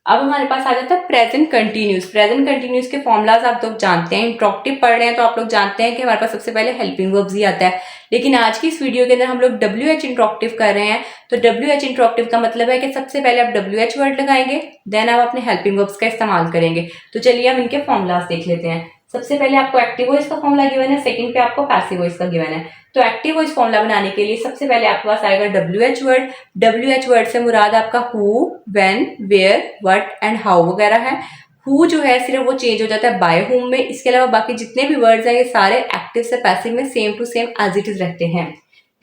अब हमारे पास आ जाता है प्रेजेंट कंटिन्यूस। प्रेजेंट कंटिन्यूस के फॉर्मूलाज आप लोग जानते हैं, इंट्रोक्टिव पढ़ रहे हैं तो आप लोग जानते हैं कि हमारे पास सबसे पहले हेल्पिंग वर्ब्स ही आता है। लेकिन आज की इस वीडियो के अंदर हम लोग WH इंट्रोक्टिव कर रहे हैं। तो WH इंट्रोक्टिव का मतलब है कि सबसे पहले आप WH वर्ड लगाएंगे, देन आप अपने हेल्पिंग वर्ब्स का इस्तेमाल करेंगे। तो चलिए हम इनके फॉर्मूलाज देख लेते हैं। सबसे पहले आपको एक्टिव वॉइस का फॉर्मूला गिवन है, सेकंड पे आपको पैसिव वॉइस का गिवन है। तो एक्टिव वॉइस फॉर्मूला बनाने के लिए सबसे पहले आपके पास आएगा WH वर्ड। WH वर्ड से मुराद आपका who, when, where, what and how वगैरह है। हु जो है सिर्फ वो चेंज हो जाता है बाय हुम में, इसके अलावा बाकी जितने भी वर्ड्स हैं ये सारे एक्टिव से पैसिव में same to same as it is रहते हैं।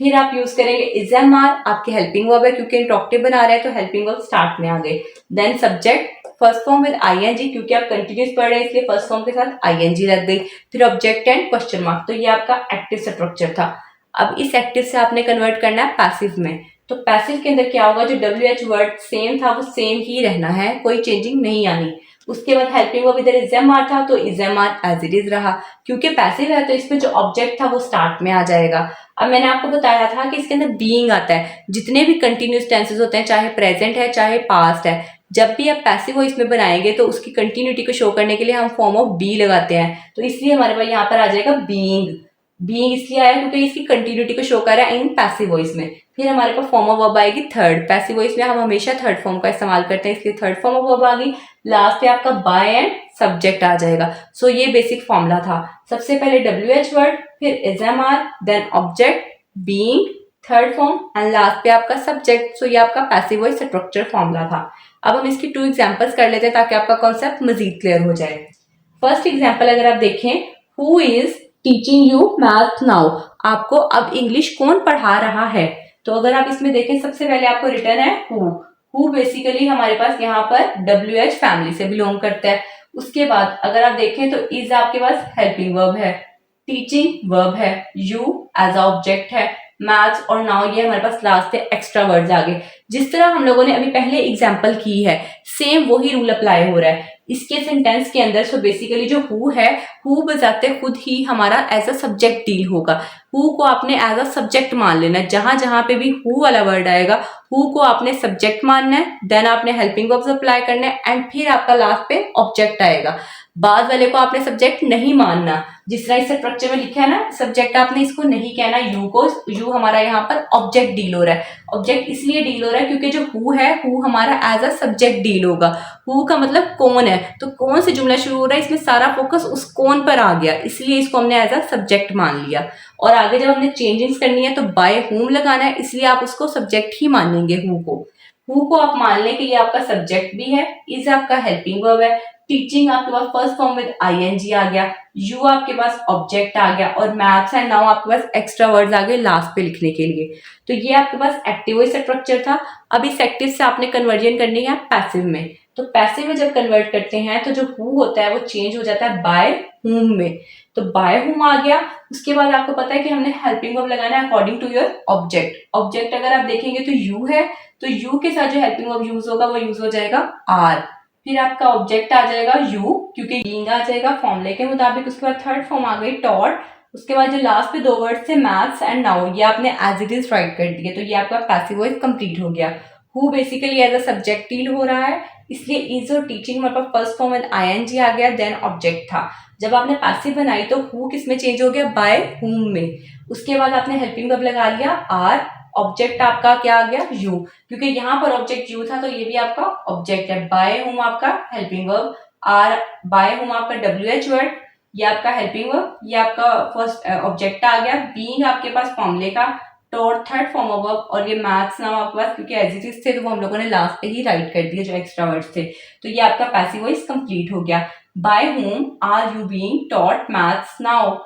फिर आप यूज करेंगे इज एम आर, आपके हेल्पिंग वर्ब है क्योंकि इंट्रोक्टिव बना रहे हैं तो हेल्पिंग वर्ब स्टार्ट में आ गए। Then subject first form with ING, क्योंकि आप कंटिन्यूस पढ़ रहे हैं इसलिए फर्स्ट फॉर्म के साथ आईएनजी लग गई। फिर ऑब्जेक्ट एंड क्वेश्चन मार्क, तो ये आपका एक्टिव स्ट्रक्चर था। अब इस एक्टिव से आपने कन्वर्ट करना है पैसिव में। तो पैसिव के अंदर क्या होगा, जो WH वर्ड सेम था वो सेम ही रहना है, कोई चेंजिंग नहीं आनी। उसके बाद हेल्पिंग वर्ब इधर इज एम आर था तो is am are as it is रहा। क्योंकि पैसिव है तो इसमें जो ऑब्जेक्ट था वो स्टार्ट में आ जाएगा। अब मैंने आपको बताया था कि इसके अंदर बीइंग आता है। जितने भी कंटिन्यूस टेंसेस होते हैं, चाहे प्रेजेंट है चाहे पास्ट है, जब भी आप पैसिव वॉइस में बनाएंगे तो उसकी कंटिन्यूटी को शो करने के लिए हम फॉर्म ऑफ बी लगाते हैं। तो इसलिए हमारे पास यहाँ पर आ जाएगा बीइंग। बीइंग इसलिए आया क्योंकि इसकी कंटिन्यूटी को शो कर रहा है इन पैसिव वॉइस में। फिर हमारे पास फॉर्म ऑफ वर्ब आएगी थर्ड। पैसिव वॉइस में हम हमेशा थर्ड फॉर्म का इस्तेमाल करते हैं, इसलिए थर्ड फॉर्म ऑफ वर्ब आ गई। लास्ट पे आपका बाय एंड सब्जेक्ट आ जाएगा। सो ये बेसिक फॉर्मूला था। सबसे पहले WH वर्ड, फिर is am are, then object, being, third form and last पे आपका सब्जेक्ट। सो ये आपका पैसिव वॉइस स्ट्रक्चर फॉर्मूला था। अब हम इसकी 2 एग्जांपल्स कर लेते हैं ताकि आपका कॉन्सेप्ट मजीद क्लियर हो जाए। फर्स्ट एग्जांपल अगर आप देखें, who is teaching you math now, आपको अब इंग्लिश कौन पढ़ा रहा है। तो अगर आप इसमें देखें सबसे पहले आपको रिटर्न है हु बेसिकली हमारे पास यहाँ पर WH फैमिली से बिलोंग करता है। उसके बाद अगर आप देखें तो इज आपके पास हेल्पिंग वर्ब है, टीचिंग वर्ब है, यू एज ऑब्जेक्ट है, मैथ्स और नाउ ये हमारे पास लास्ट पे एक्स्ट्रा वर्ड्स आ गए। जिस तरह हम लोगों ने अभी पहले एग्जांपल की है सेम वही रूल अप्लाई हो रहा है इसके सेंटेंस के अंदर। सो बेसिकली जो हु है, हु बजाते खुद ही हमारा एज अ सब्जेक्ट डील होगा। हु को आपने एज अ सब्जेक्ट मान लेना है। जहां जहां पे भी हु वाला वर्ड आएगा हु को आपने सब्जेक्ट मानना है, देन आपने हेल्पिंग वर्ब्स अप्लाई करना है एंड फिर आपका लास्ट पे ऑब्जेक्ट आएगा। बाद वाले को आपने सब्जेक्ट नहीं मानना। जिस तरह इस स्ट्रक्चर में लिखा है ना सब्जेक्ट, आपने इसको नहीं कहना यू को। यू हमारा यहाँ पर ऑब्जेक्ट डील हो रहा है। ऑब्जेक्ट इसलिए डील हो रहा है क्योंकि जो हु है हु हमारा एज अ सब्जेक्ट डील होगा। हु का मतलब कौन है, तो कौन से जुमला शुरू हो रहा है इसमें सारा फोकस उस कौन पर आ गया, इसलिए इसको हमने एज अ सब्जेक्ट मान लिया। और आगे जब हमने चेंजिंग्स करनी है तो बाय हुम लगाना है, इसलिए आप उसको सब्जेक्ट ही मानेंगे हु को। हु को आप मान लें कि ये आपका सब्जेक्ट भी है, इज आपका हेल्पिंग वर्ब है, टीचिंग आपके पास फर्स्ट फॉर्म विद आईएनजी आ गया, यू आपके पास ऑब्जेक्ट आ गया और मैथ्स एंड नाउ आपके पास एक्स्ट्रा वर्ड्स आ गए लास्ट पे लिखने के लिए। तो ये आपके पास एक्टिव वॉइस स्ट्रक्चर था। अब इस एक्टिव से आपने कन्वर्जन करनी है पैसिव में। तो पैसिव में जब कन्वर्ट करते हैं तो जो हु होता है वो चेंज हो जाता है बाय हुम में। तो बाय हुम आ गया। उसके बाद आपको पता है कि हमने हेल्पिंग वर्ब लगाना है according to your object. Object अगर आप देखेंगे तो यू है, तो यू के साथ जो हेल्पिंग वर्ब यूज होगा वो यूज हो जाएगा आर। फिर आपका ऑब्जेक्ट आ जाएगा यू क्योंकि बीइंग आ जाएगा फॉर्मूले के मुताबिक। उसके बाद थर्ड फॉर्म आ गई टॉट। उसके बाद जो लास्ट पे 2 वर्ड थे मैथ्स एंड नाउ, ये आपने एज इट इज राइट कर दिए। तो ये आपका पैसिव वॉइस कंप्लीट हो गया। Who basically as a subject deal हो रहा है, इसलिए इज और टीचिंग मतलब फर्स्ट फॉर्म विद आईएनजी आ गया, देन ऑब्जेक्ट था। जब आपने पैसिव बनाई तो हु किस में चेंज हो गया, बाय हुम में। उसके बाद आपने हेल्पिंग वर्ब लगा लिया आर, ऑब्जेक्ट आपका क्या आ गया यू, क्योंकि यहाँ पर ऑब्जेक्ट यू था तो ये भी आपका ऑब्जेक्ट है। बाय हुम आपका helping verb, are by whom आपका WH वर्ड, ये आपका हेल्पिंग वर्ब, ये आपका फर्स्ट ऑब्जेक्ट आ गया। बीइंग आपके पास फॉर्मूले का, taught third form of verb और ये मैथ्स नाउ आपके पास क्योंकि एज इट इज थे तो वो हम लोगों ने लास्ट पे ही राइट कर दिए जो एक्स्ट्रा वर्ड्स थे। तो ये आपका पैसिव वॉइस कंप्लीट हो गया। By whom are you being taught maths now.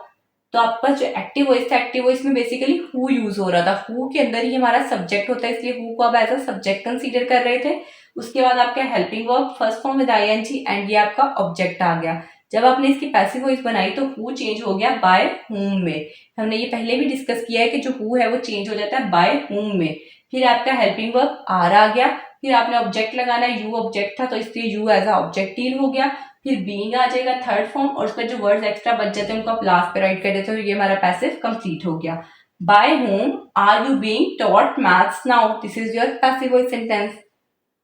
तो आपका जो एक्टिव वॉइस था, एक्टिव वॉइस में बेसिकली हु यूज हो रहा था। हु के अंदर ही हमारा सब्जेक्ट होता है इसलिए हु को आप एज अ सब्जेक्ट कंसीडर कर रहे थे। उसके बाद आपका helping verb first form with ING and ये आपका ऑब्जेक्ट आ गया। जब आपने इसकी पैसिव वॉइस बनाई तो हु चेंज हो गया बाय हुम में। हमने ये पहले भी डिस्कस किया है कि जो हु है वो चेंज हो जाता है बाय हुम में। फिर आपका हेल्पिंग वर्ब आर आ गया। फिर आपने ऑब्जेक्ट लगाना है, यू ऑब्जेक्ट था तो इसलिए you as a object deal हो गया। फिर बीइंग आ जाएगा थर्ड फॉर्म और उसका जो वर्ड्स एक्स्ट्रा बच जाते हैं उनको आप लास्ट पे राइट कर देते हो। ये हमारा पैसिव कंप्लीट हो गया। By whom are you being taught maths now, this is your passive voice sentence.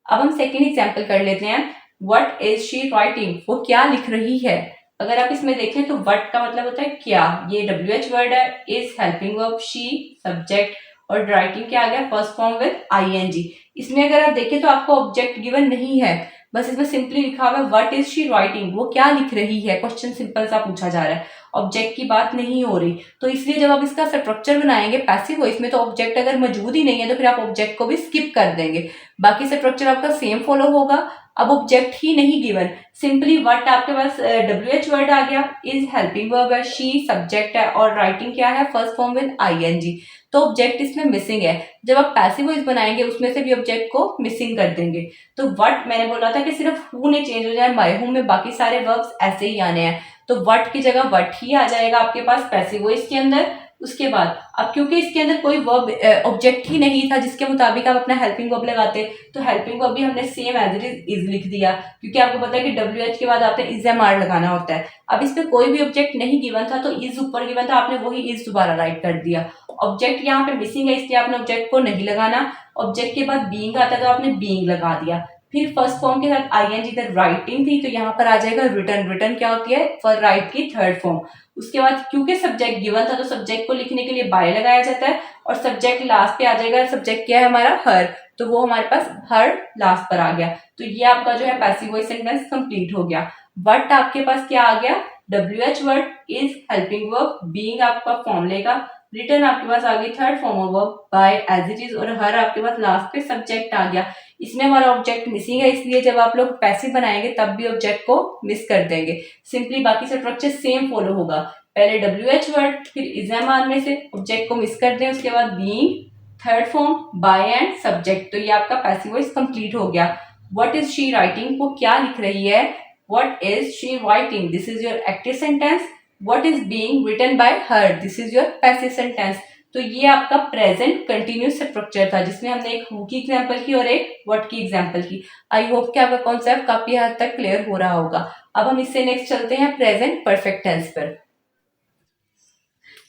अब हम सेकेंड एग्जाम्पल कर लेते हैं। व्हाट इज शी राइटिंग, वो क्या लिख रही है। अगर आप इसमें देखें तो व्हाट का मतलब होता है क्या, ये WH वर्ड है, is helping verb, she subject, और राइटिंग क्या आ गया फर्स्ट फॉर्म विद ING। इसमें अगर आप देखें तो आपको ऑब्जेक्ट गिवन नहीं है, बस इसमें सिंपली लिखा हुआ है व्हाट इज शी राइटिंग, वो क्या लिख रही है। क्वेश्चन सिंपल सा पूछा जा रहा है, ऑब्जेक्ट की बात नहीं हो रही। तो इसलिए जब आप इसका स्ट्रक्चर बनाएंगे पैसिव वॉइस में, तो ऑब्जेक्ट अगर मौजूद ही नहीं है तो फिर आप ऑब्जेक्ट को भी स्किप कर देंगे, बाकी स्ट्रक्चर आपका सेम फॉलो होगा। अब ऑब्जेक्ट ही नहीं गिवन, सिंपली व्हाट आपके पास WH वर्ड आ गया, इज हेल्पिंग वर्ब है, शी सब्जेक्ट है, और राइटिंग क्या है फर्स्ट फॉर्म विद ING। तो ऑब्जेक्ट इसमें मिसिंग है। जब आप पैसिव वॉइस बनाएंगे उसमें से भी ऑब्जेक्ट को मिसिंग कर देंगे। तो व्हाट मैंने बोला था कि सिर्फ हु ने चेंज हो जाए, माय हूं में बाकी सारे वर्ब्स ऐसे ही आने हैं। तो व्हाट की जगह व्हाट ही आ जाएगा आपके पास पैसिव वॉइस के अंदर। उसके बाद अब क्योंकि इसके अंदर कोई वर्ब ऑब्जेक्ट ही नहीं था जिसके मुताबिक आप अपना हेल्पिंग वर्ब लगाते, तो हेल्पिंग वर्ब भी हमने सेम एज इट इज लिख दिया, क्योंकि आपको पता है कि WH के बाद आपने इज एम आर लगाना होता है। अब इस पे कोई भी ऑब्जेक्ट नहीं गिवन था, तो इज ऊपर गिवन था, आपने वही इज दोबारा राइट कर दिया। ऑब्जेक्ट यहाँ पे मिसिंग है, इसलिए आपने ऑब्जेक्ट को नहीं लगाना। ऑब्जेक्ट के बाद बीइंग आता है तो आपने बीइंग लगा दिया। फिर फर्स्ट फॉर्म के साथ ING, इधर राइटिंग थी तो यहाँ पर आ जाएगा रिटर्न। रिटर्न क्या होती है, फॉर राइट की थर्ड फॉर्म। उसके बाद क्योंकि सब्जेक्ट गिवन था तो सब्जेक्ट को लिखने के लिए बाय लगाया जाता है, और सब्जेक्ट लास्ट पे आ जाएगा। सब्जेक्ट क्या है हमारा, हर, तो वो हमारे पास हर लास्ट पर आ गया। तो ये आपका जो है पैसिव वॉइस सेंटेंस कंप्लीट हो गया। बट आपके पास क्या आ गया, WH word, is helping verb, being आपका फॉर्मूले का, रिटर्न आपके पास आ गई third form of verb by as it is, और हर आपके पास लास्ट पे सब्जेक्ट आ गया। इसमें हमारा ऑब्जेक्ट मिसिंग है, इसलिए जब आप लोग पैसिव बनाएंगे तब भी ऑब्जेक्ट को मिस कर देंगे। सिंपली बाकी से स्ट्रक्चर सेम फॉलो होगा, पहले WH वर्ड, फिर इज एम आर में से ऑब्जेक्ट को मिस कर दें, उसके बाद being, third form, by and subject. तो ये आपका पैसिव वॉइस कंप्लीट हो गया। व्हाट इज शी राइटिंग, वो क्या लिख रही है, what is she writing, this is your active sentence. What is being written by her, this is your passive sentence. तो ये आपका प्रेजेंट कंटिन्यूस स्ट्रक्चर था, जिसमें हमने एक हु की एग्जांपल की और एक व्हाट की एग्जांपल की। आई होप कि आपका कॉन्सेप्ट काफी हद तक क्लियर हो रहा होगा। अब हम इससे नेक्स्ट चलते हैं प्रेजेंट परफेक्ट टेंस पर।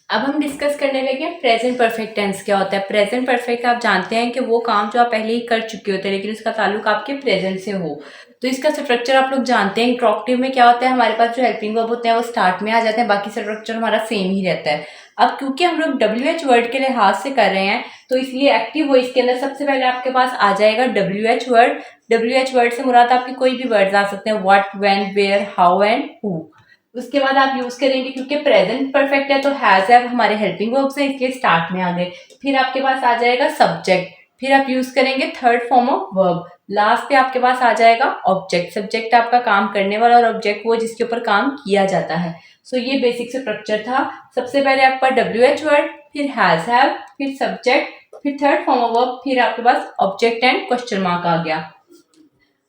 अब हम डिस्कस करने लगे प्रेजेंट परफेक्ट टेंस क्या होता है। प्रेजेंट परफेक्ट आप जानते हैं कि वो काम जो आप पहले ही कर चुके होते हैं लेकिन उसका ताल्लुक आपके प्रेजेंट से हो। तो इसका स्ट्रक्चर आप लोग जानते हैं। इंट्रोगेटिव में क्या होता है, हमारे पास जो हेल्पिंग वर्ब होते हैं वो स्टार्ट में आ जाते हैं, बाकी स्ट्रक्चर हमारा सेम ही रहता है। अब क्योंकि हम लोग WH वर्ड के लिहाज से कर रहे हैं, तो इसलिए एक्टिव वॉइस के अंदर सबसे पहले आपके पास आ जाएगा WH वर्ड। WH वर्ड से मुराद आपके कोई भी वर्ड्स आ सकते हैं, what, when, where, how and who. उसके बाद आप यूज करेंगे, क्योंकि प्रेजेंट परफेक्ट है तो हैज है हमारे हेल्पिंग वर्ब्स हैं, इसलिए स्टार्ट में आ गए। फिर आपके पास आ जाएगा सब्जेक्ट, फिर आप यूज करेंगे third form of verb, last पे आपके पास आ जाएगा ऑब्जेक्ट। सब्जेक्ट आपका काम करने वाला और ऑब्जेक्ट वो जिसके ऊपर काम किया जाता है। सो ये बेसिक स्ट्रक्चर था। सबसे पहले आपका WH वर्ड, फिर हैज हैव, फिर सब्जेक्ट, फिर थर्ड फॉर्म ऑफ वर्ब, फिर आपके पास ऑब्जेक्ट एंड क्वेश्चन मार्क आ गया।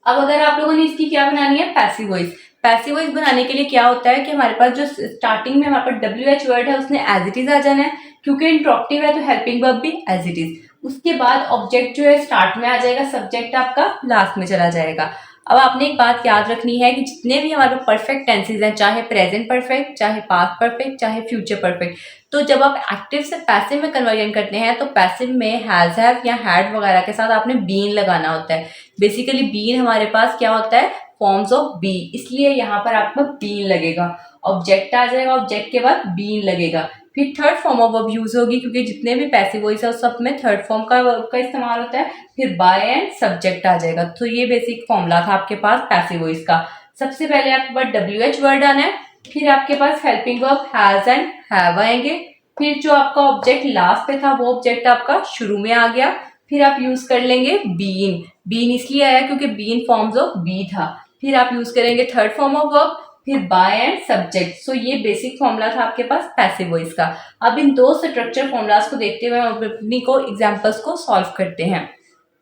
अब अगर आप लोगों ने इसकी क्या बनानी है, पैसिव वॉइस। पैसिव वॉइस बनाने के लिए क्या होता है कि हमारे पास जो स्टार्टिंग में हमारे पास WH वर्ड है उसने एज इट इज आ जाना है, क्योंकि इंट्रोगेटिव है तो हेल्पिंग वर्ब भी एज इट इज। उसके बाद ऑब्जेक्ट जो है स्टार्ट में आ जाएगा, सब्जेक्ट आपका लास्ट में चला जाएगा। अब आपने एक बात याद रखनी है कि जितने भी हमारे परफेक्ट टेंसेज हैं, चाहे प्रेजेंट परफेक्ट, चाहे पास्ट परफेक्ट, चाहे फ्यूचर परफेक्ट, तो जब आप एक्टिव से पैसिव में कन्वर्जन करते हैं तो पैसिव में हैज हैव या हैड वगैरह के साथ आपने बीन लगाना होता है। बेसिकली बीन हमारे पास क्या होता है, फॉर्म्स ऑफ बी, इसलिए यहाँ पर आपका बीन लगेगा। ऑब्जेक्ट आ जाएगा, ऑब्जेक्ट के बाद बीन लगेगा। फिर third form of verb use होगी, क्योंकि जितने भी पैसिव वॉइस है उस सब में थर्ड फॉर्म का वर्ब का इस्तेमाल होता है। फिर बाय एंड सब्जेक्ट आ जाएगा। तो ये बेसिक फॉर्मूला था आपके पास पैसिव वॉइस का। सबसे पहले आपके पास WH वर्ड आना है, फिर आपके पास helping verb has and have आएंगे, फिर जो आपका ऑब्जेक्ट लास्ट पे था वो ऑब्जेक्ट आपका शुरू में आ गया। फिर आप यूज कर लेंगे बीन। बीन इसलिए आया क्योंकि बीन फॉर्म्स ऑफ बी था। फिर आप यूज करेंगे थर्ड फॉर्म ऑफ वर्ब, फिर बाय एंड सब्जेक्ट। सो ये बेसिक फॉर्मूला था आपके पास पैसिव वॉइस का। अब इन दो स्ट्रक्चर फॉर्मूलाज को देखते हुए हम अपनी को एग्जांपल्स को सॉल्व करते हैं।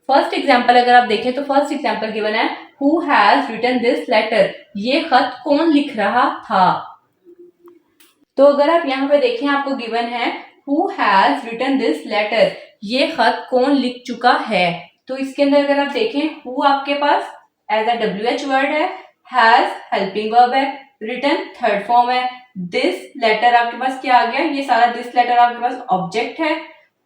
फर्स्ट एग्जांपल अगर आप देखें तो फर्स्ट एग्जांपल गिवन है, who has written this letter, ये खत कौन लिख रहा था। तो अगर आप यहाँ पे देखें आपको गिवन है who has written this letter, ये खत कौन लिख चुका है। तो इसके अंदर अगर आप देखें हु आपके पास एज अ WH वर्ड है, हैज हेल्पिंग वर्ब है, रिटन थर्ड फॉर्म है, दिस लेटर आपके पास क्या आ गया, ये सारा दिस लेटर आपके पास ऑब्जेक्ट है।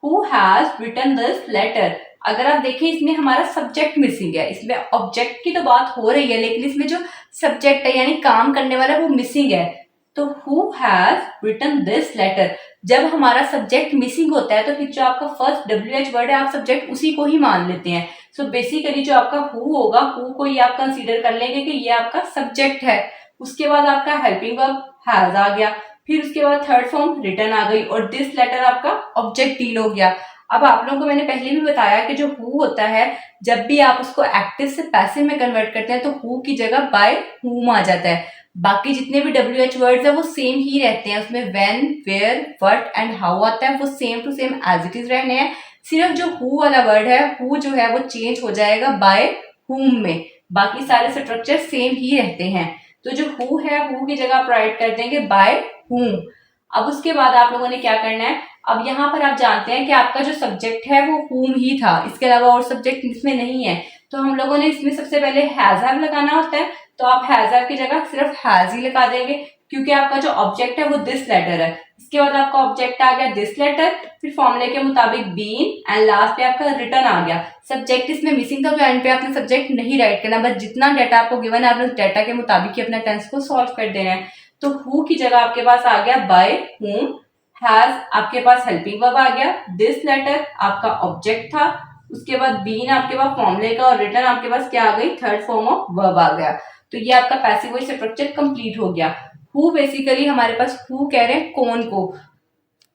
Who has written this letter, अगर आप देखें इसमें हमारा सब्जेक्ट मिसिंग है, इसमें ऑब्जेक्ट की तो बात हो रही है लेकिन इसमें जो सब्जेक्ट है यानी काम करने वाला वो मिसिंग है। तो who has written this letter, जब हमारा सब्जेक्ट मिसिंग होता है तो फिर जो आपका फर्स्ट WH वर्ड है आप सब्जेक्ट उसी को ही मान लेते हैं। सो बेसिकली जो आपका हु होगा, हु को ये आप कंसीडर कर लेंगे कि ये आपका सब्जेक्ट है। उसके बाद आपका हेल्पिंग वर्ब हैज आ गया, फिर उसके बाद थर्ड फॉर्म रिटर्न आ गई और दिस लेटर आपका ऑब्जेक्ट डील हो गया। अब आप लोगों को मैंने पहले भी बताया कि जो हु होता है जब भी आप उसको एक्टिव से पैसिव में कन्वर्ट करते हैं तो हु की जगह बाय हुम आ जाता है। बाकी जितने भी WH वर्ड्स है वो सेम ही रहते हैं, उसमें when, where, what and how आता है वो same to same as it is रहने हैं। सिर्फ जो हु वाला वर्ड है, हु जो है वो चेंज हो जाएगा बाय हुम में, बाकी सारे स्ट्रक्चर सेम ही रहते हैं। तो जो हु है हु की जगह आप राइट कर देंगे बाय हुम। अब उसके बाद आप लोगों ने क्या करना है, अब यहाँ पर आप जानते हैं कि आपका जो सब्जेक्ट है वो हुम ही था, इसके अलावा और सब्जेक्ट इसमें नहीं है। तो हम लोगों ने इसमें सबसे पहले हैज हैव लगाना होता है, तो आप हैज हैव की जगह सिर्फ हैज ही लगा देंगे क्योंकि आपका जो ऑब्जेक्ट है वो दिस लेटर है। इसके बाद आपका ऑब्जेक्ट आ गया दिस लेटर, फिर फॉर्मूले के मुताबिक बीन एंड लास्ट पे आपका रिटर्न आ गया। सब्जेक्ट इसमें मिसिंग था तो एंड पे आपने सब्जेक्ट नहीं राइट करना, बस जितना डाटा आपको गिवन है आपने उस डाटा के मुताबिक ही अपना टेंस को सॉल्व कर देना है। तो हु की जगह आपके पास आ गया बाय हुम, हैज आपके पास हेल्पिंग वर्ब आ गया, दिस लेटर आपका ऑब्जेक्ट था, उसके बाद बीन आपके पास फॉर्मूले का और रिटर्न आपके पास क्या आ गई, थर्ड फॉर्म ऑफ वर्ब आ गया। तो ये आपका पैसिव वॉइस स्ट्रक्चर कंप्लीट हो गया। हु बेसिकली हमारे पास हु कह रहे हैं कौन को,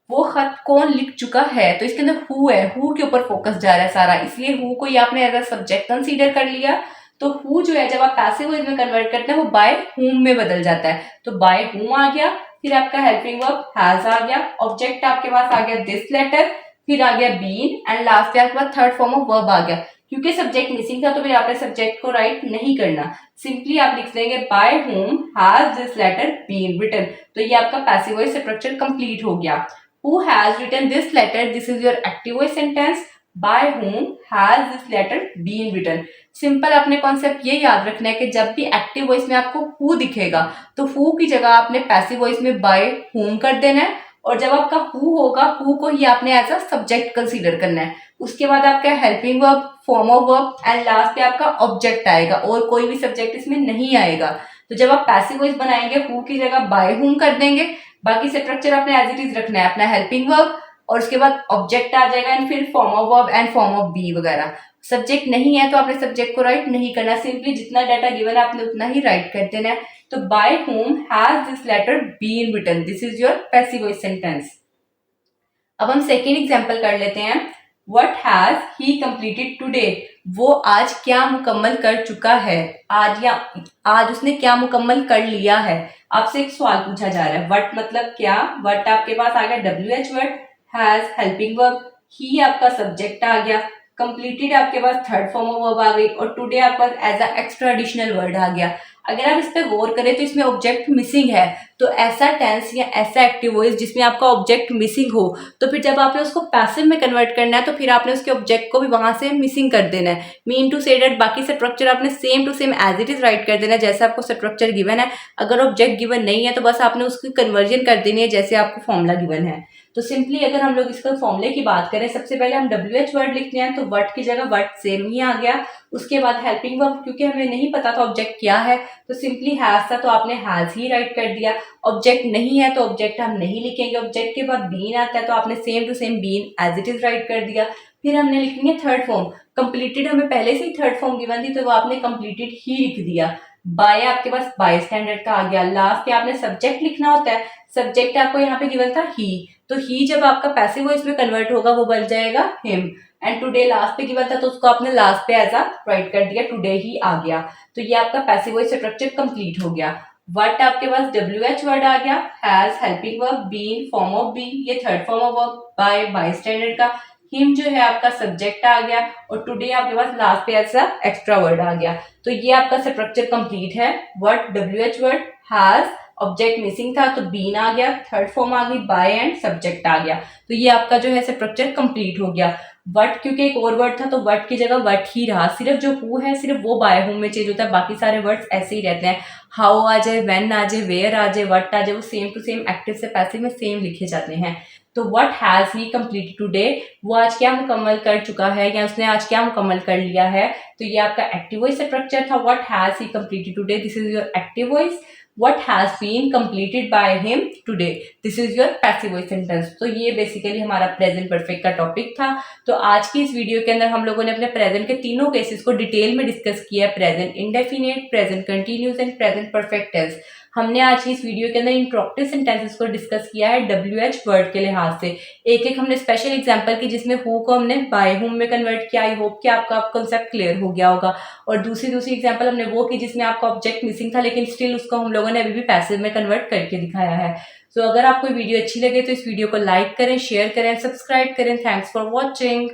वो खत कौन लिख चुका है, तो इसके अंदर हु है, हु के ऊपर फोकस जा रहा है सारा, इसलिए हु को ये आपने एज अ सब्जेक्ट कंसीडर कर लिया। तो हु जो है जब आप पैसिव वॉइस में कन्वर्ट करते हैं वो बाय हुम में बदल जाता है, तो बाय हुम आ गया, फिर आपका हेल्पिंग वर्ब हैज आ गया, ऑब्जेक्ट आपके पास आ गया दिस लेटर, फिर आ गया बीन एंड लास्ट पे आपके पास थर्ड फॉर्म ऑफ वर्ब आ गया। क्योंकि सब्जेक्ट मिसिंग था तो फिर आपने सब्जेक्ट को राइट नहीं करना, सिंपली आप लिख देंगे by whom has this letter been written. तो ये आपका पैसिव वॉइस स्ट्रक्चर कंप्लीट हो गया। Who has written this letter? This is your active voice sentence. By whom has this letter been written? Simple आपने concept ये याद रखना है कि जब भी एक्टिव वॉइस में आपको हु दिखेगा तो हु की जगह आपने पैसिव वॉइस में बाय हुम कर देना है, और जब आपका हु होगा हु को ही आपने एज अ सब्जेक्ट कंसीडर करना है। उसके बाद आपका helping verb, form of verb and last पे आपका ऑब्जेक्ट आएगा और कोई भी सब्जेक्ट इसमें नहीं आएगा। तो जब आप पैसिव वॉइस बनाएंगे हु की जगह बाय हुम कर देंगे, बाकी स्ट्रक्चर आपने एज इट इज रखना है, अपना हेल्पिंग वर्ब और उसके बाद ऑब्जेक्ट आ जाएगा एंड फिर form of verb and form of be वगैरह। सब्जेक्ट नहीं है तो आपने सब्जेक्ट को राइट नहीं करना, सिंपली जितना डाटा गिवन है आपने उतना ही राइट कर देना है। तो by whom has this letter been written, this is your passive voice sentence. अब हम सेकेंड एग्जाम्पल कर लेते हैं। What has he completed today, वो आज क्या मुकम्मल कर चुका है, आज उसने क्या मुकम्मल कर लिया है। आपसे एक सवाल पूछा जा रहा है, व्हाट मतलब क्या, व्हाट आपके पास आ गया WH word, has helping verb, he आपका सब्जेक्ट आ गया, कंप्लीटेड आपके पास थर्ड फॉर्म ऑफ वर्ब आ गई और टुडे आपके पास as a extra additional word आ गया। अगर आप इस पर गौर करें तो इसमें ऑब्जेक्ट मिसिंग है, तो ऐसा टेंस या ऐसा एक्टिव वॉइस जिसमें आपका ऑब्जेक्ट मिसिंग हो तो फिर जब आपने उसको पैसिव में कन्वर्ट करना है तो फिर आपने उसके ऑब्जेक्ट को भी वहां से मिसिंग कर देना है। मीन टू से दैट बाकी स्ट्रक्चर आपने same to same as it is write कर देना है जैसे आपको स्ट्रक्चर गिवन है। अगर ऑब्जेक्ट गिवन नहीं है तो बस आपने उसकी कन्वर्जन कर देनी है जैसे आपको फॉर्मूला गिवन है। तो सिंपली अगर हम लोग इसका फॉर्मूले की बात करें, सबसे पहले हम WH वर्ड लिखते हैं तो वर्ड की जगह वर्ड सेम ही आ गया। उसके बाद हेल्पिंग वर्ब, क्योंकि हमें नहीं पता था ऑब्जेक्ट क्या है तो सिंपली हैज था तो आपने हैज ही राइट कर दिया। ऑब्जेक्ट नहीं है तो ऑब्जेक्ट हम नहीं लिखेंगे, ऑब्जेक्ट के बाद बीन आता है तो आपने same to same been as it is write कर दिया। फिर हमने लिखेंगे थर्ड फॉर्म, कंप्लीटेड हमें पहले से ही थर्ड फॉर्म गिवन थी तो वो आपने कंप्लीटेड ही लिख दिया। बाय आपके पास बाय स्टैंडर्ड का आ गया। लास्ट पे आपने सब्जेक्ट लिखना होता है, सब्जेक्ट आपको यहाँ पे गिवन था ही, तो ही जब आपका पैसिव वॉइस में कन्वर्ट होगा वो बन जाएगा हिम। एंड टुडे लास्ट पे गिवन था तो उसको आपने लास्ट पे एज अ राइट कर दिया, टुडे ही आ गया। तो ये आपका पैसिव वॉइस स्ट्रक्चर कंप्लीट हो गया। व्हाट आपके पास WH वर्ड आ गया, has helping verb, been form of be, ये third form of verb, by standard का, हिम जो है आपका सब्जेक्ट आ गया और टुडे आपके पास लास्ट पे ऐसा एक्स्ट्रा वर्ड आ गया। तो ये आपका स्ट्रक्चर कंप्लीट है। What WH word, has object missing था तो बीन आ गया, थर्ड फॉर्म आ गई बाय एंड सब्जेक्ट आ गया। तो ये आपका जो है स्ट्रक्चर कंप्लीट हो गया। वट क्योंकि एक और वर्ड था तो वट की जगह वट ही रहा, सिर्फ जो हु है सिर्फ वो बाय हु में चेंज होता है, बाकी सारे वर्ड्स ऐसे ही रहते हैं। हाउ आ जाए, व्हेन आ जाए, वेयर आ जाए, वट आ जाए, वो सेम टू सेम एक्टिव से पैसिव में सेम लिखे जाते हैं। तो what has he completed today, वो आज क्या मुकम्मल कर चुका है या उसने आज क्या मुकम्मल कर लिया है। तो ये आपका एक्टिव वॉइस स्ट्रक्चर था, what has he completed today, this is your active voice. what has been completed by him today, this is your passive voice sentence। तो ये बेसिकली हमारा प्रेजेंट परफेक्ट का टॉपिक था। तो आज की इस वीडियो के अंदर हम लोगों ने अपने प्रेजेंट के तीनों केसेस को डिटेल में डिस्कस किया है, present indefinite, present continuous and present perfect tense. हमने आज की इस वीडियो के अंदर इंट्रोक्टिव सेंटेंसेस को डिस्कस किया है WH वर्ड के लिहाज से। एक एक हमने स्पेशल एग्जांपल की जिसमें हु को हमने बाय हुम में कन्वर्ट किया। आई होप कि आपका कॉन्सेप्ट क्लियर हो गया होगा। और दूसरी एग्जांपल हमने वो की जिसमें आपका ऑब्जेक्ट मिसिंग था लेकिन स्टिल उसको हम लोगों ने अभी भी पैसिव में कन्वर्ट करके दिखाया है। तो अगर आपको वीडियो अच्छी लगे तो इस वीडियो को लाइक करें, शेयर करें, सब्सक्राइब करें। Thanks for watching.